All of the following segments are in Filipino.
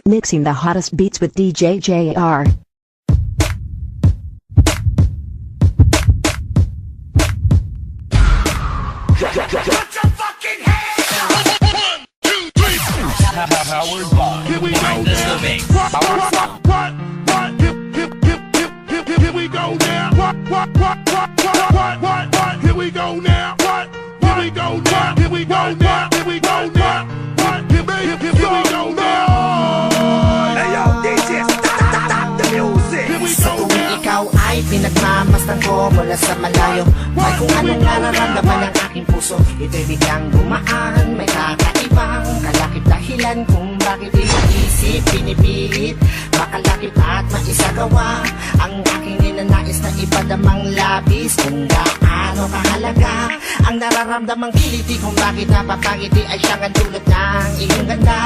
Mixing the hottest beats with DJ JR. Powered by. Here we go now. Here we go now. Here we go now. Here we go now. Here we go now. Here we go now. Here we go now. Hey yo, DJ, stop the music. Here we go now. Ikaw ay pinagmamasdan ko mula sa malayo. May kung anong nararamdaman ng aking puso. Ito'y biglang gumaan, may kakaibang kalakip dahilan kung bakit iniisip, pinipilit makalakip at maisagawa ang aking ninanais na ipadamang labis. Kung gaano kahalaga ang nararamdamang kiliti, kung bakit napapangiti ay siyang ang dulot ng iyong ganda.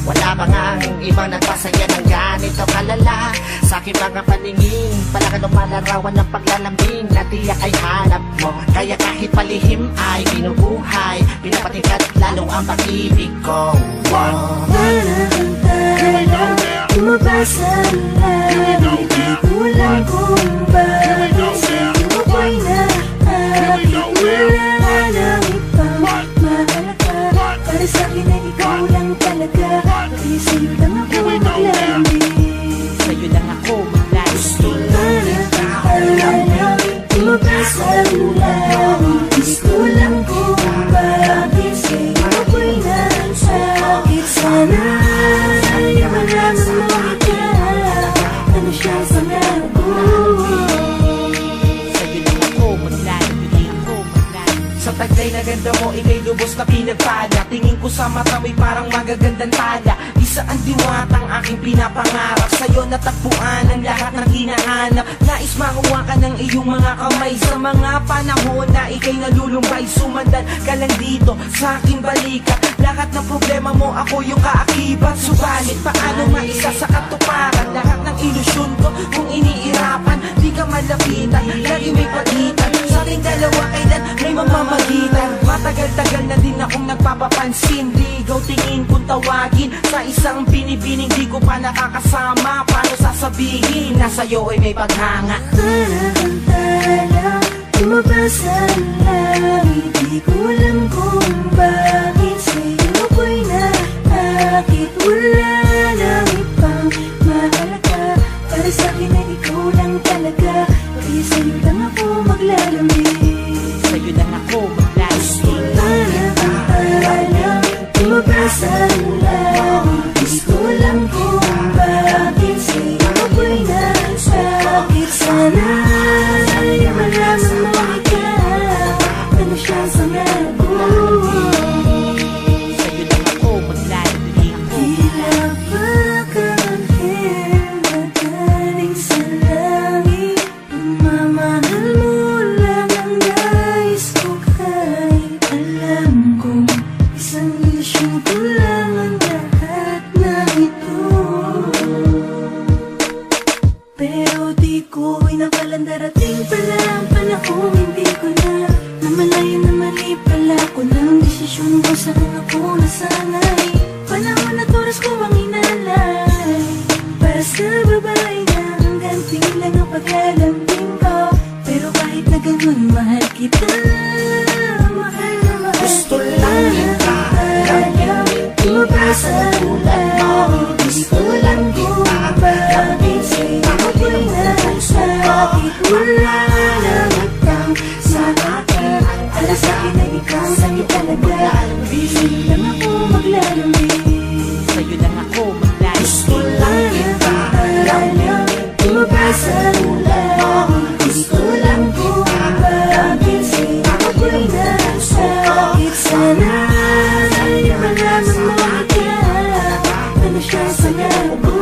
Wala ba ngang ibang nagpasaya ng ganito kalala? Sa aking mga paningin, palakan lumalarawan ng paglalambing na tiyak ay hanap mo. Kaya kahit palihim ay binubuhay, pinapatingkat lalo ang pag-ibig ko. Lumabas ang langit, di kulang kung bakit sa'yo ako'y naakit. Wala nang ibang mahalaga, para sa'kin ay ikaw lang talaga. Kaya sa'yo lang ako maglalambing, sa'yo lang ako maglalambing. Lumabas ang langit, di kulang kung bakit sa'yo ako'y naakit. Sana ay malaman mo ikaw, ano siya sa labo. Sa'yo lang ako maglalambing. Sa taglay na ganda mo, ika'y lubos na pinagpala. Tingin ko sa mata mo'y parang magagandang tala. Di saan diwat ang aking pinapangarap. Sa'yo natagpuan ang lahat ng hinahanap. Nais makuha ka ng iyong mga kamay. Sa mga panahon na ika'y nalulumbay, sumandan ka lang dito sa aking balikat. Lahat ng problema mo ako yung kaakibat. Subalit paano maisa sa katuparan lahat ng ilusyon ko kung iniirapan. Di ka malapitan, lagi may pagitan. Sa ating dalawa kailan may mamamagitan. Matagal-tagal na din akong nagpapapansin. Ligaw tingin kung tawagin sa isang binibining di ko pa nakakasama. Paano sasabihin na sa'yo ay may paghanga? Tarantala, lumabas ang langit, di ko alam kung bakit sa'yo ako'y naakit. Wala nang ibang mahalaga, para sa'kin ay ikaw lang talaga. Kaya sa'yo lang ako maglalambing, Sa'yo lang ako maglalambing. tarantala, lumabas ang langit, di ko alam kung bakit sa'yo ako'y naakit. Sana ay malaman mo ikaw, ano siya sa labo. Sa'yo lang ako maglalambing. Tila ba kang anghel na galing sa langit? Pagmamahal mo lang ang nais ko, kahit alam kong isang ilusyon ko lang ang lahat ng ito. Pero di ko inakalang darating pala ang panahong hindi ko na namalayan na mali pala ko ng desisyon ko. Saan ako nasanay? Panahon at oras ko ang inalay para sa babae na hanggang lang ang paglalambing ko. Pero kahit na ganun, mahal kita, mahal na mahal. Gusto lang kita lambingin, Lumabas ang langit, gusto lang kita lambingin. Sa'yo ako'y naakit. Wala nang ibang sa akin, para sa'kin ay ikaw lang talaga. Sa'yo lang ako maglalambing, sa'yo lang ako maglalambing. gusto lang kita lambingin. Lumabas ang langit, gusto lang kita lambingin. Sa'yo ako'y naakit. Sana ay malaman mo ikaw, ano siya sa labo.